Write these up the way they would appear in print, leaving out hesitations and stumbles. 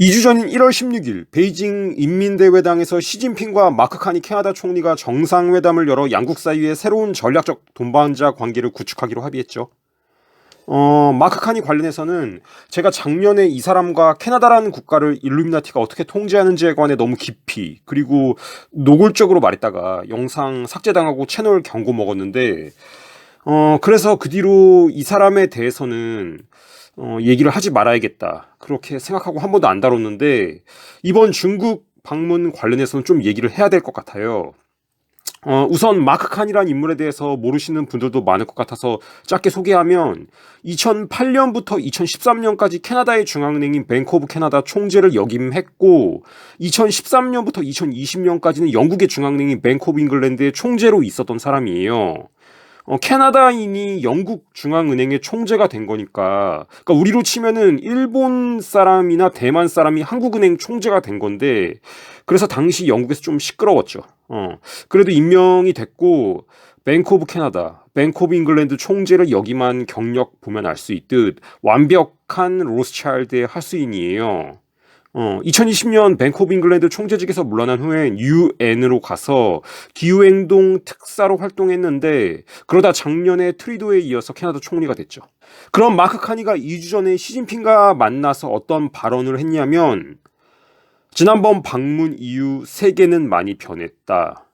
2주 전인 1월 16일 베이징 인민대회당에서 시진핑과 마크 카니 캐나다 총리가 정상회담을 열어 양국 사이의 새로운 전략적 동반자 관계를 구축하기로 합의했죠. 마크 카니 관련해서는 제가 작년에 이 사람과 캐나다라는 국가를 일루미나티가 어떻게 통제하는지에 관해 너무 깊이 그리고 노골적으로 말했다가 영상 삭제당하고 채널 경고 먹었는데 그래서 그 뒤로 이 사람에 대해서는 얘기를 하지 말아야겠다 그렇게 생각하고 한 번도 안 다뤘는데 이번 중국 방문 관련해서는 좀 얘기를 해야 될 것 같아요. 우선 마크 칸이라는 인물에 대해서 모르시는 분들도 많을 것 같아서 짧게 소개하면 2008년부터 2013년까지 캐나다의 중앙은행인 뱅크 오브 캐나다 총재를 역임했고 2013년부터 2020년까지는 영국의 중앙은행인 뱅크 오브 잉글랜드의 총재로 있었던 사람이에요. 캐나다인이 영국 중앙은행의 총재가 된 거니까, 그러니까 우리로 치면은 일본 사람이나 대만 사람이 한국은행 총재가 된 건데, 그래서 당시 영국에서 좀 시끄러웠죠. 그래도 임명이 됐고, 뱅크 오브 캐나다, 뱅크 오브 잉글랜드 총재를 역임한 경력 보면 알 수 있듯 완벽한 로스차일드의 하수인이에요. 2020년 뱅크 오브 잉글랜드 총재직에서 물러난 후엔 UN으로 가서 기후행동 특사로 활동했는데 그러다 작년에 트리도에 이어서 캐나다 총리가 됐죠. 그럼 마크 카니가 2주 전에 시진핑과 만나서 어떤 발언을 했냐면 지난번 방문 이후 세계는 많이 변했다.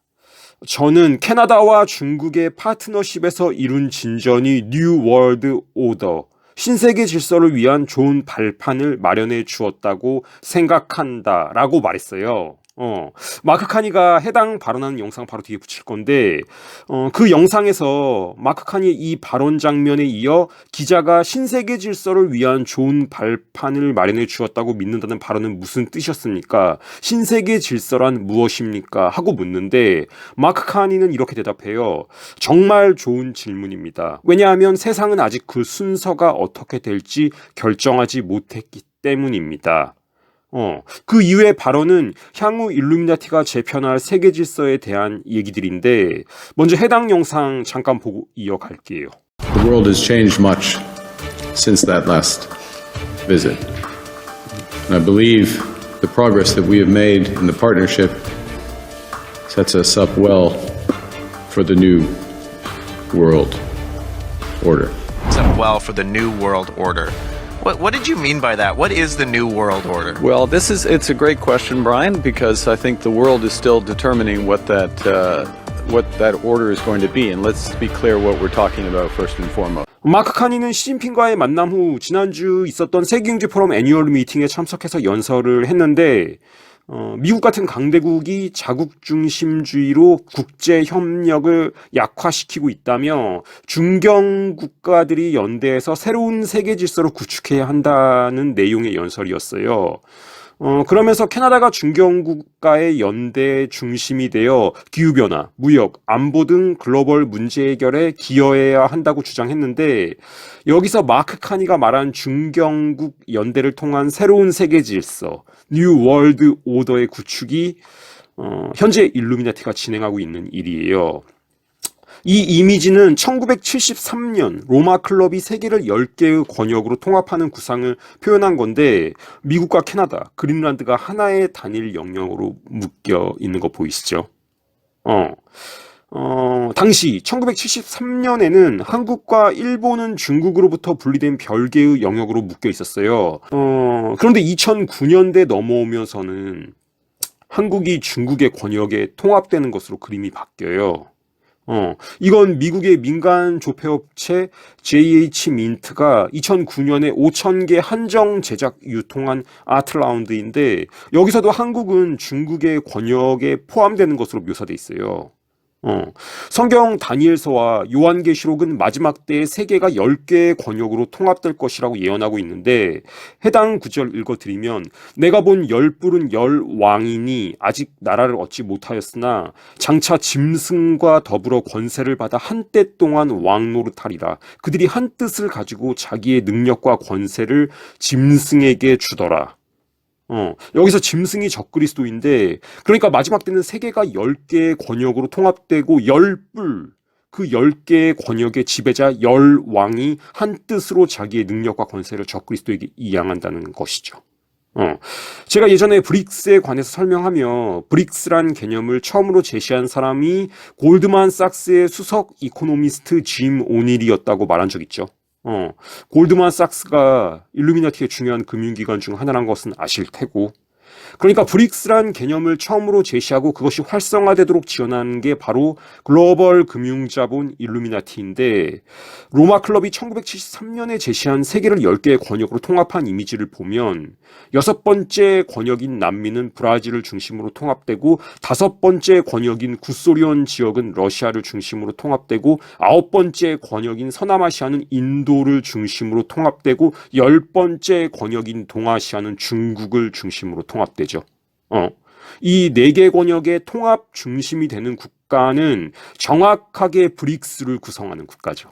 저는 캐나다와 중국의 파트너십에서 이룬 진전이 뉴 월드 오더 신세계 질서를 위한 좋은 발판을 마련해 주었다고 생각한다 라고 말했어요. 마크 카니가 해당 발언하는 영상 바로 뒤에 붙일 건데 그 영상에서 마크 카니의 이 발언 장면에 이어 기자가 신세계 질서를 위한 좋은 발판을 마련해 주었다고 믿는다는 발언은 무슨 뜻이었습니까? 신세계 질서란 무엇입니까? 하고 묻는데 마크 카니는 이렇게 대답해요. 정말 좋은 질문입니다. 왜냐하면 세상은 아직 그 순서가 어떻게 될지 결정하지 못했기 때문입니다. 그 이후의 발언은 향후 일루미나티가 재편할 세계 질서에 대한 얘기들인데 먼저 해당 영상 잠깐 보고 이어갈게요. The world has changed much since that last visit. And I believe the progress that we have made in the partnership sets us up well for the new world order. Set up well for the new world order. What did you mean by that? What is the New World Order? Well, it's a great question, Brian, because I think the world is still determining what that order is going to be. And let's be clear what we're talking about first and foremost. 마크 카니는 시진핑과의 만남 후 지난주 있었던 세계경제 포럼 애니얼 미팅에 참석해서 연설을 했는데 미국 같은 강대국이 자국 중심주의로 국제 협력을 약화시키고 있다며 중견 국가들이 연대해서 새로운 세계 질서를 구축해야 한다는 내용의 연설이었어요. 그러면서 캐나다가 중견 국가의 연대 중심이 되어 기후변화, 무역, 안보 등 글로벌 문제 해결에 기여해야 한다고 주장했는데 여기서 마크 카니가 말한 중견국 연대를 통한 새로운 세계 질서, 뉴 월드 오더의 구축이 현재 일루미나티가 진행하고 있는 일이에요. 이 이미지는 1973년 로마 클럽이 세계를 10개의 권역으로 통합하는 구상을 표현한 건데 미국과 캐나다, 그린란드가 하나의 단일 영역으로 묶여 있는 거 보이시죠? 당시 1973년에는 한국과 일본은 중국으로부터 분리된 별개의 영역으로 묶여 있었어요. 그런데 2009년대 넘어오면서는 한국이 중국의 권역에 통합되는 것으로 그림이 바뀌어요. 이건 미국의 민간 조폐업체 JH 민트가 2009년에 5,000개 한정 제작 유통한 아트라운드인데 여기서도 한국은 중국의 권역에 포함되는 것으로 묘사돼 있어요. 성경 다니엘서와 요한계시록은 마지막 때에 세계가 10개의 권역으로 통합될 것이라고 예언하고 있는데 해당 구절 읽어드리면 내가 본 10뿔은 10왕이니 아직 나라를 얻지 못하였으나 장차 짐승과 더불어 권세를 받아 한때 동안 왕 노릇하리라. 그들이 한 뜻을 가지고 자기의 능력과 권세를 짐승에게 주더라. 여기서 짐승이 적그리스도인데 그러니까 마지막 때는 세계가 10개의 권역으로 통합되고 10뿔 그 10개의 권역의 지배자 10왕이 한 뜻으로 자기의 능력과 권세를 적그리스도에게 이양한다는 것이죠. 제가 예전에 브릭스에 관해서 설명하며 브릭스란 개념을 처음으로 제시한 사람이 골드만삭스의 수석 이코노미스트 짐 오닐이었다고 말한 적 있죠. 골드만삭스가 일루미나티의 중요한 금융기관 중 하나란 것은 아실 테고, 그러니까 브릭스란 개념을 처음으로 제시하고 그것이 활성화되도록 지원한 게 바로 글로벌 금융자본 일루미나티인데, 로마 클럽이 1973년에 제시한 세계를 10개의 권역으로 통합한 이미지를 보면 6번째 권역인 남미는 브라질을 중심으로 통합되고 5번째 권역인 구소련 지역은 러시아를 중심으로 통합되고 9번째 권역인 서남아시아는 인도를 중심으로 통합되고 10번째 권역인 동아시아는 중국을 중심으로 통합되죠. 이 4개 권역의 통합 중심이 되는 국가는 정확하게 브릭스를 구성하는 국가죠.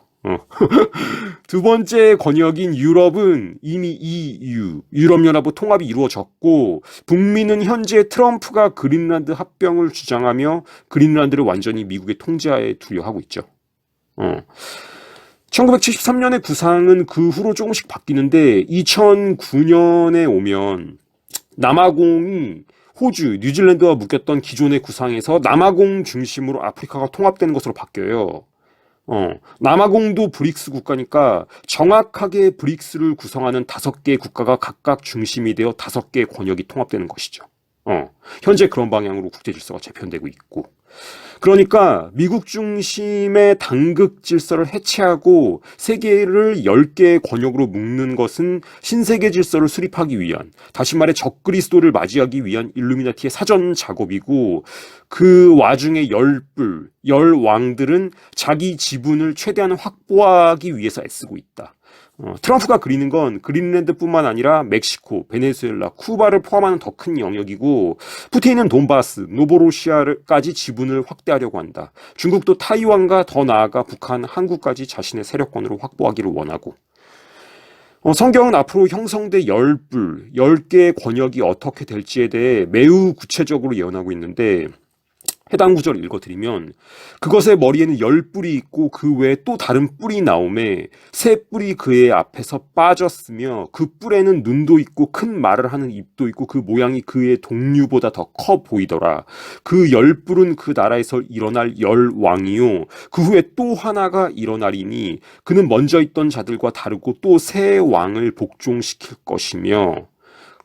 두 번째 권역인 유럽은 이미 EU, 유럽연합의 통합이 이루어졌고, 북미는 현재 트럼프가 그린란드 합병을 주장하며 그린란드를 완전히 미국의 통제하에 두려 하고 있죠. 1973년의 구상은 그 후로 조금씩 바뀌는데 2009년에 오면 남아공이 호주, 뉴질랜드와 묶였던 기존의 구상에서 남아공 중심으로 아프리카가 통합되는 것으로 바뀌어요. 남아공도 브릭스 국가니까 정확하게 브릭스를 구성하는 5개의 국가가 각각 중심이 되어 5개의 권역이 통합되는 것이죠. 현재 그런 방향으로 국제 질서가 재편되고 있고, 그러니까 미국 중심의 당극 질서를 해체하고 세계를 10개의 권역으로 묶는 것은 신세계 질서를 수립하기 위한, 다시 말해 적그리스도를 맞이하기 위한 일루미나티의 사전 작업이고, 그 와중에 열왕들은 자기 지분을 최대한 확보하기 위해서 애쓰고 있다. 트럼프가 그리는 건 그린랜드뿐만 아니라 멕시코, 베네수엘라, 쿠바를 포함하는 더 큰 영역이고, 푸틴은 돈바스, 노보로시아까지 지분을 확대하려고 한다. 중국도 타이완과 더 나아가 북한, 한국까지 자신의 세력권으로 확보하기를 원하고, 성경은 앞으로 형성될 10개의 권역이 어떻게 될지에 대해 매우 구체적으로 예언하고 있는데, 해당 구절을 읽어드리면, 그것의 머리에는 10뿔이 있고 그 외에 또 다른 뿔이 나오매 새 뿔이 그의 앞에서 빠졌으며 그 뿔에는 눈도 있고 큰 말을 하는 입도 있고 그 모양이 그의 동류보다 더 커 보이더라. 그 10뿔은 그 나라에서 일어날 10왕이요 그 후에 또 하나가 일어나리니 그는 먼저 있던 자들과 다르고 또 새 왕을 복종시킬 것이며,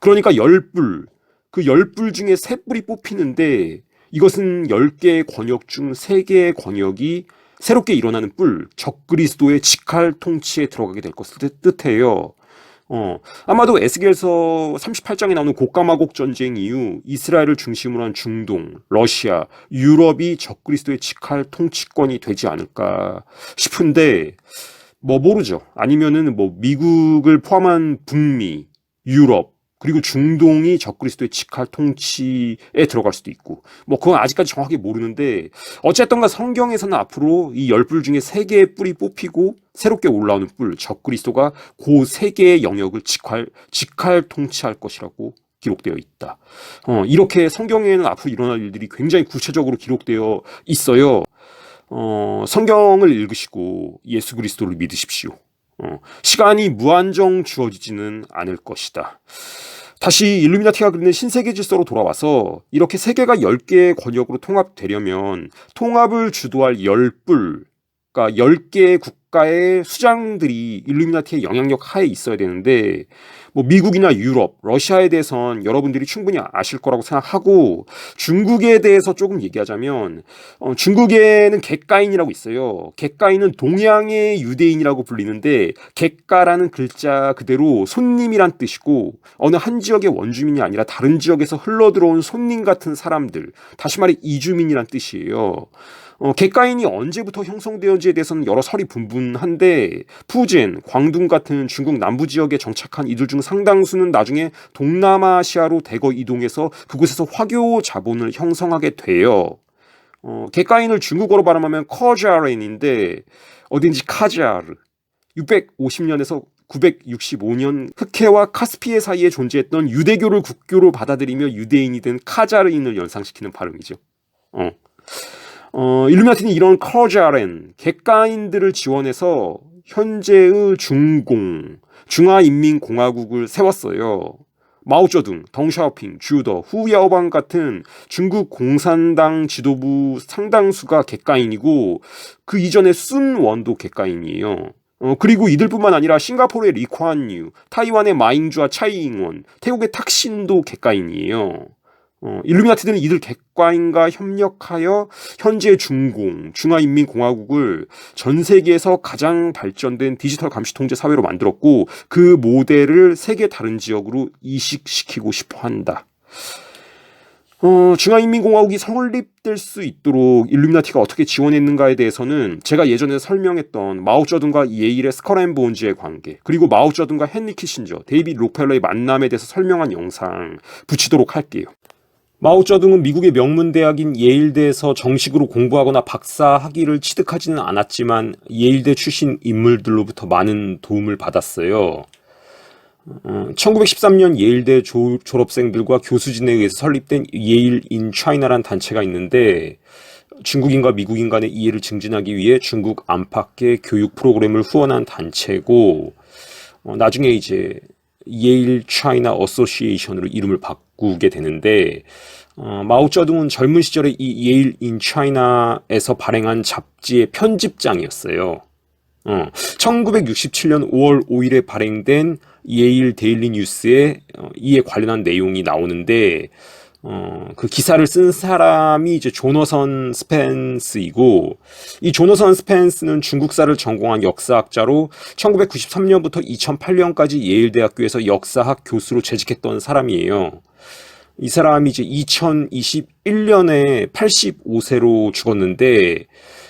그러니까 10뿔, 그 10뿔 중에 새 뿔이 뽑히는데, 이것은 10개의 권역 중 3개의 권역이 새롭게 일어나는 뿔, 적그리스도의 직할 통치에 들어가게 될 것을 뜻해요. 아마도 에스겔서 38장에 나오는 곡가마곡 전쟁 이후 이스라엘을 중심으로 한 중동, 러시아, 유럽이 적그리스도의 직할 통치권이 되지 않을까 싶은데, 모르죠. 아니면은 미국을 포함한 북미, 유럽, 그리고 중동이 적그리스도의 직할 통치에 들어갈 수도 있고, 그건 아직까지 정확히 모르는데, 어쨌든가 성경에서는 앞으로 이 10뿔 중에 3개의 뿔이 뽑히고 새롭게 올라오는 뿔, 적그리스도가 그 3개의 영역을 직할 통치할 것이라고 기록되어 있다. 이렇게 성경에는 앞으로 일어날 일들이 굉장히 구체적으로 기록되어 있어요. 성경을 읽으시고 예수 그리스도를 믿으십시오. 시간이 무한정 주어지지는 않을 것이다. 다시 일루미나티가 그리는 신세계 질서로 돌아와서, 이렇게 세계가 10개의 권역으로 통합되려면 통합을 주도할 10뿔, 그러니까 10개의 국가의 수장들이 일루미나티의 영향력 하에 있어야 되는데, 미국이나 유럽, 러시아에 대해선 여러분들이 충분히 아실 거라고 생각하고, 중국에 대해서 조금 얘기하자면, 중국에는 객가인이라고 있어요. 객가인은 동양의 유대인이라고 불리는데, 객가라는 글자 그대로 손님이란 뜻이고, 어느 한 지역의 원주민이 아니라 다른 지역에서 흘러들어온 손님 같은 사람들, 다시 말해 이주민이란 뜻이에요. 객가인이 언제부터 형성되었는지에 대해서는 여러 설이 분분한데, 푸젠, 광둥 같은 중국 남부 지역에 정착한 이들 중 상당수는 나중에 동남아시아로 대거 이동해서 그곳에서 화교 자본을 형성하게 돼요. 객가인을 중국어로 발음하면 커자렌인데 어딘지 카자르. 650년에서 965년 흑해와 카스피해 사이에 존재했던 유대교를 국교로 받아들이며 유대인이 된 카자르인을 연상시키는 발음이죠. 일루미나티는 이런 커자렌, 객가인들을 지원해서 현재의 중화인민공화국을 세웠어요. 마오쩌둥, 덩샤오핑, 주더, 후야오방 같은 중국 공산당 지도부 상당수가 객가인이고 그 이전에 순원도 객가인이에요. 그리고 이들뿐만 아니라 싱가포르의 리쿠안유, 타이완의 마잉주와 차이잉원, 태국의 탁신도 객가인이에요. 일루미나티들은 이들 객과인과 협력하여 현재 중화인민공화국을 전 세계에서 가장 발전된 디지털 감시 통제 사회로 만들었고 그 모델을 세계 다른 지역으로 이식시키고 싶어 한다. 중화인민공화국이 설립될 수 있도록 일루미나티가 어떻게 지원했는가에 대해서는 제가 예전에 설명했던 마오쩌둥과 예일의 스컬앤본즈의 관계, 그리고 마오쩌둥과 헨리 키신저, 데이비드 록펠러의 만남에 대해서 설명한 영상 붙이도록 할게요. 마오쩌둥은 미국의 명문대학인 예일대에서 정식으로 공부하거나 박사 학위를 취득하지는 않았지만 예일대 출신 인물들로부터 많은 도움을 받았어요. 1913년 예일대 졸업생들과 교수진에 의해서 설립된 예일 인 차이나란 단체가 있는데 중국인과 미국인 간의 이해를 증진하기 위해 중국 안팎의 교육 프로그램을 후원한 단체고 나중에 이제 예일 차이나 어소시에이션으로 이름을 바꾸게 되는데 마오쩌둥은 젊은 시절에 이 예일 인 차이나에서 발행한 잡지의 편집장이었어요. 1967년 5월 5일에 발행된 예일 데일리 뉴스에 이에 관련한 내용이 나오는데 그 기사를 쓴 사람이 이제 조너선 스펜스이고 이 조너선 스펜스는 중국사를 전공한 역사학자로 1993년부터 2008년까지 예일대학교에서 역사학 교수로 재직했던 사람이에요. 이 사람이 이제 2021년에 85세로 죽었는데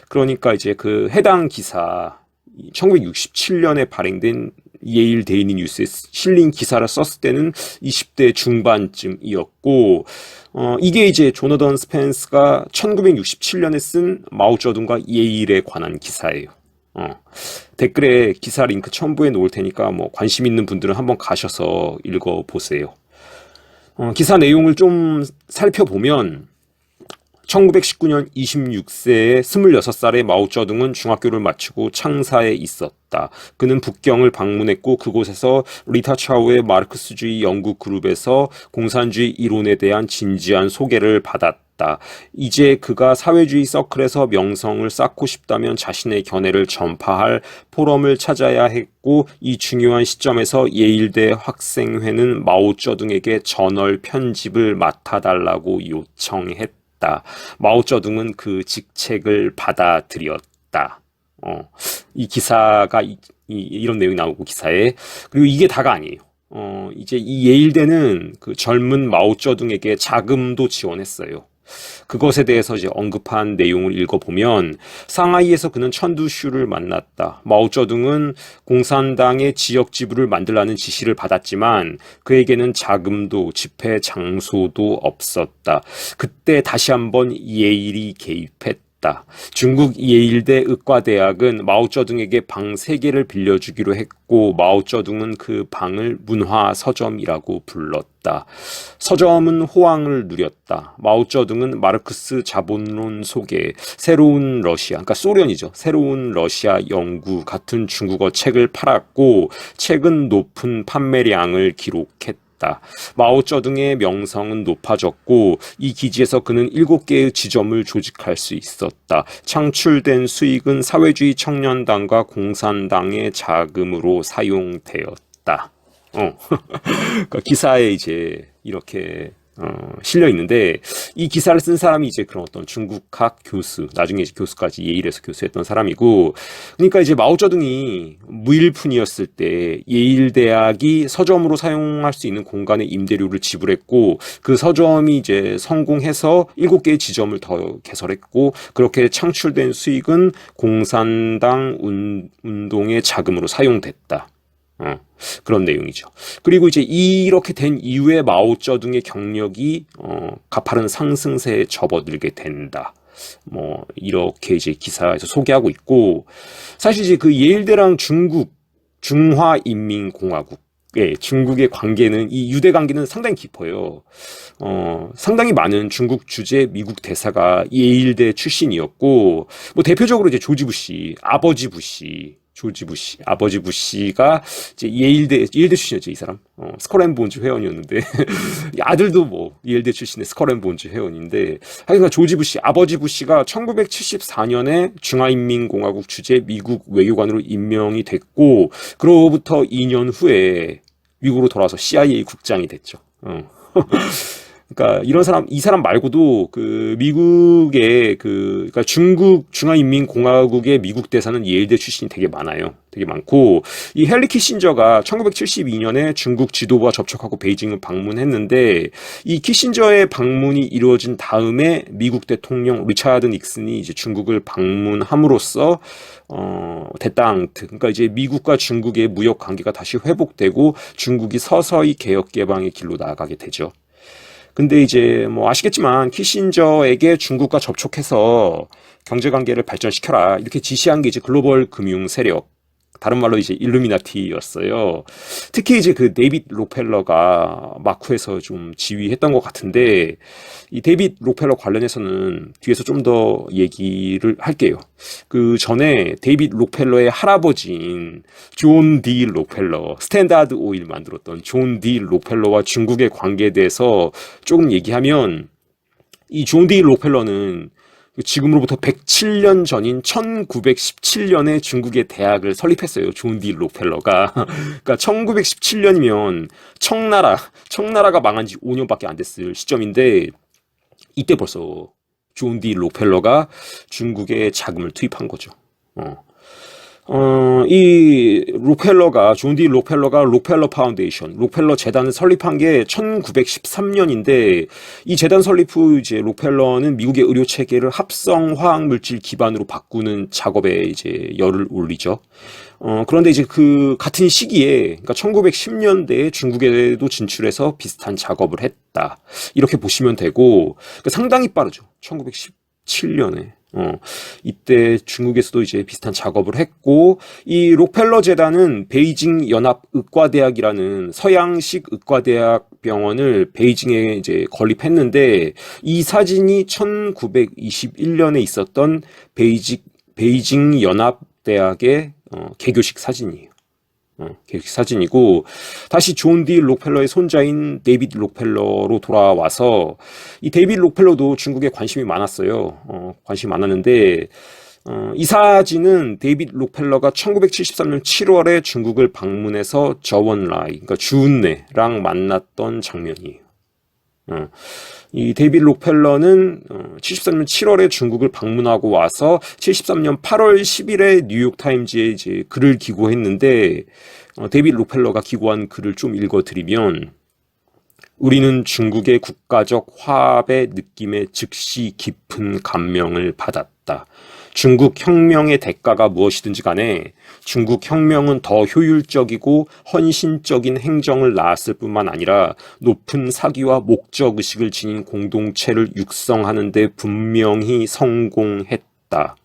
그러니까 이제 그 해당 기사 1967년에 발행된 예일 데일리 뉴스에 실린 기사를 썼을 때는 20대 중반쯤이었고 이게 이제 조너던 스펜스가 1967년에 쓴 마오쩌둥과 예일에 관한 기사예요. 댓글에 기사 링크 첨부해 놓을 테니까 뭐 관심 있는 분들은 한번 가셔서 읽어보세요. 기사 내용을 좀 살펴보면 1919년 26세의 26살의 마오쩌둥은 중학교를 마치고 창사에 있었다. 그는 북경을 방문했고 그곳에서 리타 차오의 마르크스주의 연구 그룹에서 공산주의 이론에 대한 진지한 소개를 받았다. 이제 그가 사회주의 서클에서 명성을 쌓고 싶다면 자신의 견해를 전파할 포럼을 찾아야 했고 이 중요한 시점에서 예일대 학생회는 마오쩌둥에게 저널 편집을 맡아달라고 요청했다. 마오쩌둥은 그 직책을 받아들였다. 이 기사가 이런 내용이 나오고 기사에 그리고 이게 다가 아니에요. 이제 이 예일대는 그 젊은 마오쩌둥에게 자금도 지원했어요. 그것에 대해서 이제 언급한 내용을 읽어보면 상하이에서 그는 천두슈를 만났다. 마오쩌둥은 공산당의 지역 지부를 만들라는 지시를 받았지만 그에게는 자금도 집회 장소도 없었다. 그때 다시 한번 예일이 개입했다. 중국 예일대 의과대학은 마오쩌둥에게 방 3개를 빌려주기로 했고 마오쩌둥은 그 방을 문화 서점이라고 불렀다. 서점은 호황을 누렸다. 마오쩌둥은 마르크스 자본론 속에 새로운 러시아, 그러니까 소련이죠. 새로운 러시아 연구 같은 중국어 책을 팔았고 책은 높은 판매량을 기록했다. 마오쩌둥의 명성은 높아졌고 이 기지에서 그는 7개의 지점을 조직할 수 있었다. 창출된 수익은 사회주의 청년당과 공산당의 자금으로 사용되었다. 그러니까 기사에 이제 이렇게 실려 있는데 이 기사를 쓴 사람이 이제 그런 어떤 중국학 교수, 나중에 이제 교수까지 예일에서 교수했던 사람이고, 그러니까 이제 마오쩌둥이 무일푼이었을 때 예일 대학이 서점으로 사용할 수 있는 공간의 임대료를 지불했고, 그 서점이 이제 성공해서 7개의 지점을 더 개설했고, 그렇게 창출된 수익은 공산당 운동의 자금으로 사용됐다. 그런 내용이죠. 그리고 이제 이렇게 된 이후에 마오쩌둥의 경력이 가파른 상승세에 접어들게 된다. 뭐 이렇게 이제 기사에서 소개하고 있고, 사실 이제 그 예일대랑 중화인민공화국 중국의 관계는 이 유대 관계는 상당히 깊어요. 상당히 많은 중국 주재 미국 대사가 예일대 출신이었고, 뭐 대표적으로 이제 조지 부시, 아버지 부시, 조지 부시, 아버지 부시가 이제 예일대 출신이었죠, 이 사람. 스컬앤본즈 회원이었는데, 아들도 뭐, 예일대 출신의 스컬앤본즈 회원인데, 하여간 조지 부시, 아버지 부시가 1974년에 중화인민공화국 주재 미국 외교관으로 임명이 됐고, 그로부터 2년 후에 미국으로 돌아와서 CIA 국장이 됐죠. 그러니까 이 사람 말고도 그 미국의 그러니까 중화인민공화국의 미국 대사는 예일대 출신이 되게 많아요. 되게 많고 이 헨리 키신저가 1972년에 중국 지도부와 접촉하고 베이징을 방문했는데 이 키신저의 방문이 이루어진 다음에 미국 대통령 리차드 닉슨이 이제 중국을 방문함으로써 데땅트 그러니까 이제 미국과 중국의 무역 관계가 다시 회복되고 중국이 서서히 개혁 개방의 길로 나아가게 되죠. 근데 이제 뭐 아시겠지만 키신저에게 중국과 접촉해서 경제 관계를 발전시켜라 이렇게 지시한 게 이제 글로벌 금융 세력 다른 말로 이제 일루미나티였어요. 특히 이제 그 데이빗 록펠러가 마쿠에서 좀 지휘했던 것 같은데 이 데이빗 록펠러 관련해서는 뒤에서 좀 더 얘기를 할게요. 그 전에 데이빗 록펠러의 할아버지인 존 디 록펠러, 스탠다드 오일 만들었던 존 디 록펠러와 중국의 관계에 대해서 조금 얘기하면 이 존 디 록펠러는 지금으로부터 107년 전인 1917년에 중국의 대학을 설립했어요. 존 디 록펠러가. 그러니까 1917년이면 청나라가 망한 지 5년밖에 안 됐을 시점인데 이때 벌써 존 디 록펠러가 중국에 자금을 투입한 거죠. 이 존 디 록펠러가 록펠러 파운데이션, 록펠러 재단을 설립한 게 1913년인데 이 재단 설립 후 이제 록펠러는 미국의 의료 체계를 합성 화학 물질 기반으로 바꾸는 작업에 이제 열을 올리죠. 그런데 이제 그 같은 시기에, 그러니까 1910년대에 중국에도 진출해서 비슷한 작업을 했다. 이렇게 보시면 되고, 그러니까 상당히 빠르죠. 1917년에. 이때 중국에서도 이제 비슷한 작업을 했고, 이 록펠러 재단은 베이징 연합의과대학이라는 서양식 의과대학 병원을 베이징에 이제 건립했는데, 이 사진이 1921년에 있었던 베이징 연합대학의 개교식 사진이에요. 개교식 사진이고 다시 존 디 록펠러의 손자인 데이빗 록펠러로 돌아와서 이 데이빗 록펠러도 중국에 관심이 많았어요. 관심이 많았는데 이 사진은 데이빗 록펠러가 1973년 7월에 중국을 방문해서 저원라이, 그러니까 주은래랑 만났던 장면이에요. 이 데이빗 록펠러는 73년 7월에 중국을 방문하고 와서 73년 8월 10일에 뉴욕타임즈에 이제 글을 기고했는데 데이빗 록펠러가 기고한 글을 좀 읽어드리면 우리는 중국의 국가적 화합의 느낌에 즉시 깊은 감명을 받았다. 중국 혁명의 대가가 무엇이든지 간에 중국 혁명은 더 효율적이고 헌신적인 행정을 낳았을 뿐만 아니라 높은 사기와 목적의식을 지닌 공동체를 육성하는 데 분명히 성공했다.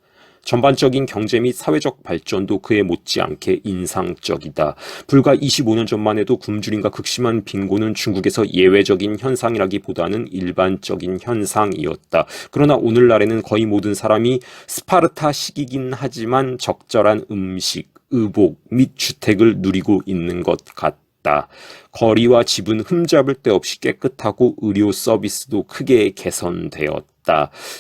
전반적인 경제 및 사회적 발전도 그에 못지않게 인상적이다. 불과 25년 전만 해도 굶주림과 극심한 빈곤은 중국에서 예외적인 현상이라기보다는 일반적인 현상이었다. 그러나 오늘날에는 거의 모든 사람이 스파르타식이긴 하지만 적절한 음식, 의복 및 주택을 누리고 있는 것 같다. 거리와 집은 흠잡을 데 없이 깨끗하고 의료 서비스도 크게 개선되었다.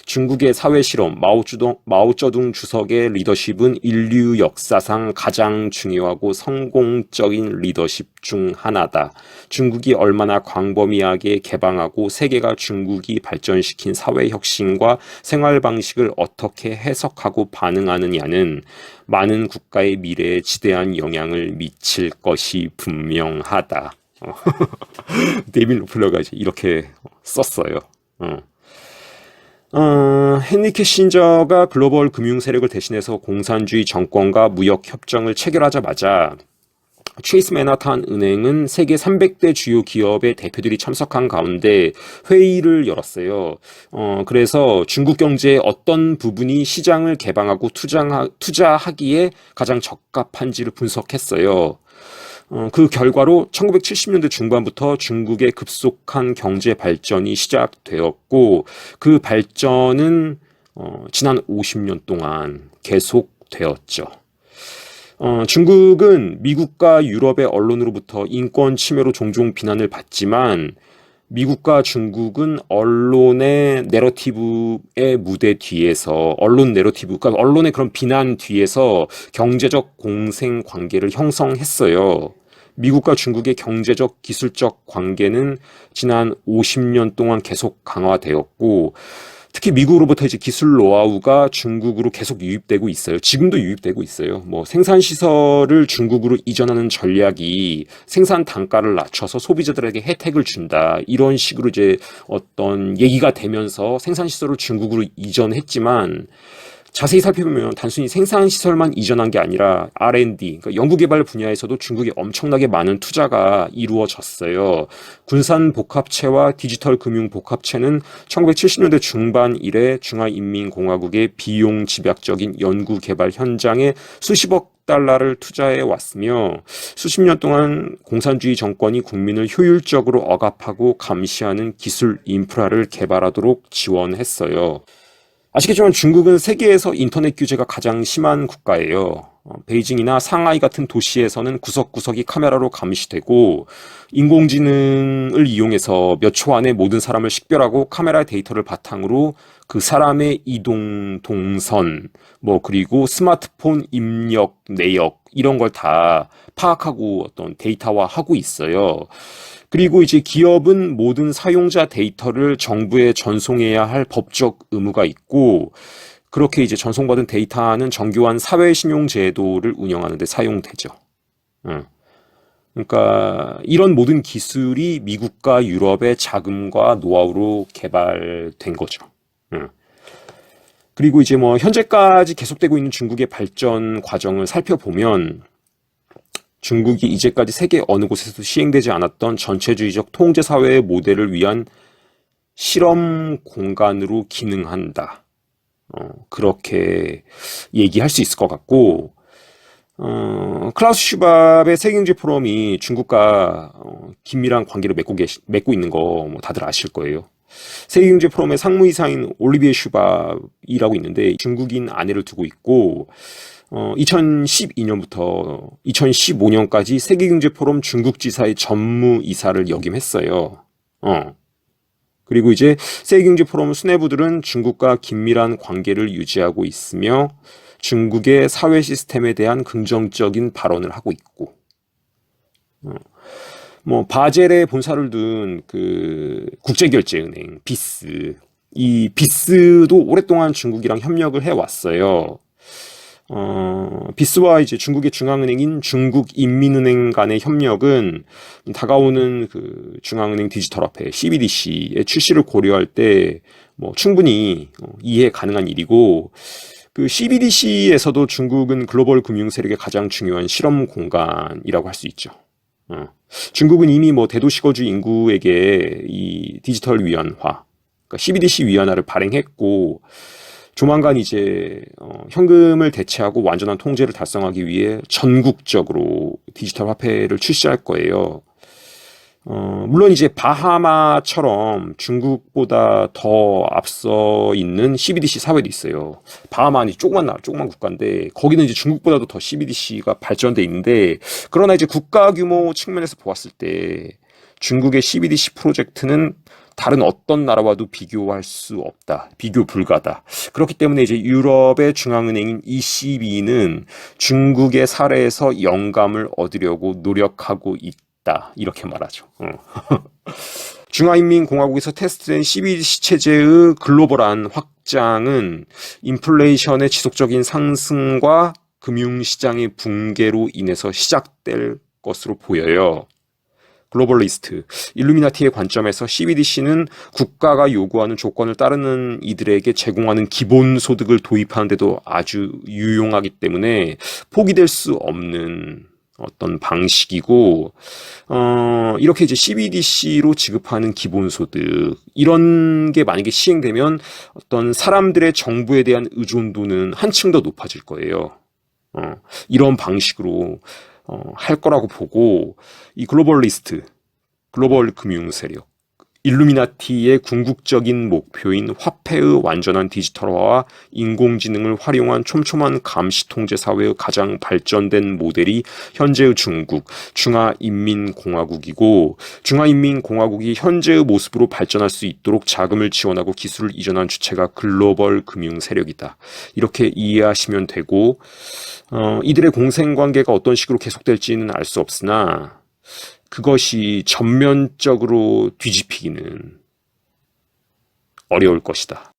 중국의 사회 실험, 마오쩌둥 주석의 리더십은 인류 역사상 가장 중요하고 성공적인 리더십 중 하나다. 중국이 얼마나 광범위하게 개방하고 세계가 중국이 발전시킨 사회 혁신과 생활 방식을 어떻게 해석하고 반응하느냐는 많은 국가의 미래에 지대한 영향을 미칠 것이 분명하다. 데이빗 록펠러가 이제 이렇게 썼어요. 헨리 키신저가 글로벌 금융 세력을 대신해서 공산주의 정권과 무역 협정을 체결하자마자 체이스 맨하탄 은행은 세계 300대 주요 기업의 대표들이 참석한 가운데 회의를 열었어요. 그래서 중국 경제의 어떤 부분이 시장을 개방하고 투자하기에 가장 적합한지를 분석했어요. 그 결과로 1970년대 중반부터 중국의 급속한 경제 발전이 시작되었고 그 발전은 지난 50년 동안 계속되었죠. 중국은 미국과 유럽의 언론으로부터 인권 침해로 종종 비난을 받지만 미국과 중국은 언론의 내러티브의 무대 뒤에서 언론 내러티브, 그러니까 언론의 그런 비난 뒤에서 경제적 공생 관계를 형성했어요. 미국과 중국의 경제적 기술적 관계는 지난 50년 동안 계속 강화되었고 특히 미국으로부터 이제 기술 노하우가 중국으로 계속 유입되고 있어요. 지금도 유입되고 있어요. 뭐 생산 시설을 중국으로 이전하는 전략이 생산 단가를 낮춰서 소비자들에게 혜택을 준다. 이런 식으로 이제 어떤 얘기가 되면서 생산 시설을 중국으로 이전했지만 자세히 살펴보면 단순히 생산 시설만 이전한 게 아니라 R&D, 그러니까 연구개발 분야에서도 중국이 엄청나게 많은 투자가 이루어졌어요. 군산 복합체와 디지털 금융 복합체는 1970년대 중반 이래 중화인민공화국의 비용 집약적인 연구개발 현장에 수십억 달러를 투자해 왔으며 수십 년 동안 공산주의 정권이 국민을 효율적으로 억압하고 감시하는 기술 인프라를 개발하도록 지원했어요. 아시겠지만 중국은 세계에서 인터넷 규제가 가장 심한 국가예요. 베이징이나 상하이 같은 도시에서는 구석구석이 카메라로 감시되고 인공지능을 이용해서 몇 초 안에 모든 사람을 식별하고 카메라 데이터를 바탕으로 그 사람의 이동 동선, 그리고 스마트폰 입력, 내역 이런 걸 다 파악하고 어떤 데이터화하고 있어요. 그리고 이제 기업은 모든 사용자 데이터를 정부에 전송해야 할 법적 의무가 있고 그렇게 이제 전송받은 데이터는 정교한 사회신용제도를 운영하는 데 사용되죠. 그러니까 이런 모든 기술이 미국과 유럽의 자금과 노하우로 개발된 거죠. 그리고 이제 현재까지 계속되고 있는 중국의 발전 과정을 살펴보면 중국이 이제까지 세계 어느 곳에서도 시행되지 않았던 전체주의적 통제사회의 모델을 위한 실험 공간으로 기능한다. 그렇게 얘기할 수 있을 것 같고, 클라우스 슈밥의 세계경제 포럼이 중국과 긴밀한 관계를 맺고 있는 거 다들 아실 거예요. 세계경제 포럼의 상무이사인 올리비에 슈밥이라고 있는데 중국인 아내를 두고 있고 2012년부터 2015년까지 세계경제 포럼 중국지사의 전무이사를 역임했어요. 그리고 이제 세계경제 포럼 수뇌부들은 중국과 긴밀한 관계를 유지하고 있으며 중국의 사회 시스템에 대한 긍정적인 발언을 하고 있고 바젤에 본사를 둔 그 국제결제은행 비스, 이 비스도 오랫동안 중국이랑 협력을 해왔어요. 비스와 이제 중국의 중앙은행인 중국인민은행 간의 협력은 다가오는 그 중앙은행 디지털화폐 CBDC의 출시를 고려할 때 충분히 이해 가능한 일이고 그 CBDC에서도 중국은 글로벌 금융 세력의 가장 중요한 실험 공간이라고 할 수 있죠. 중국은 이미 대도시거주 인구에게 이 디지털 위안화, 그러니까 CBDC 위안화를 발행했고 조만간 이제 현금을 대체하고 완전한 통제를 달성하기 위해 전국적으로 디지털 화폐를 출시할 거예요. 물론 이제 바하마처럼 중국보다 더 앞서 있는 CBDC 사회도 있어요. 바하마는 조그만 국가인데 거기는 이제 중국보다도 더 CBDC가 발전돼 있는데 그러나 이제 국가 규모 측면에서 보았을 때 중국의 CBDC 프로젝트는 다른 어떤 나라와도 비교할 수 없다. 비교 불가다. 그렇기 때문에 이제 유럽의 중앙은행인 ECB는 중국의 사례에서 영감을 얻으려고 노력하고 있다. 이렇게 말하죠. 중화인민공화국에서 테스트된 CBDC 체제의 글로벌한 확장은 인플레이션의 지속적인 상승과 금융시장의 붕괴로 인해서 시작될 것으로 보여요. 글로벌리스트, 일루미나티의 관점에서 CBDC는 국가가 요구하는 조건을 따르는 이들에게 제공하는 기본소득을 도입하는 데도 아주 유용하기 때문에 포기될 수 없는 어떤 방식이고 이렇게 이제 CBDC로 지급하는 기본소득 이런 게 만약에 시행되면 어떤 사람들의 정부에 대한 의존도는 한층 더 높아질 거예요. 이런 방식으로 할 거라고 보고 이 글로벌리스트, 글로벌 금융 세력 일루미나티의 궁극적인 목표인 화폐의 완전한 디지털화와 인공지능을 활용한 촘촘한 감시 통제 사회의 가장 발전된 모델이 현재의 중국, 중화인민공화국이고, 중화인민공화국이 현재의 모습으로 발전할 수 있도록 자금을 지원하고 기술을 이전한 주체가 글로벌 금융 세력이다. 이렇게 이해하시면 되고, 이들의 공생관계가 어떤 식으로 계속될지는 알 수 없으나 그것이 전면적으로 뒤집히기는 어려울 것이다.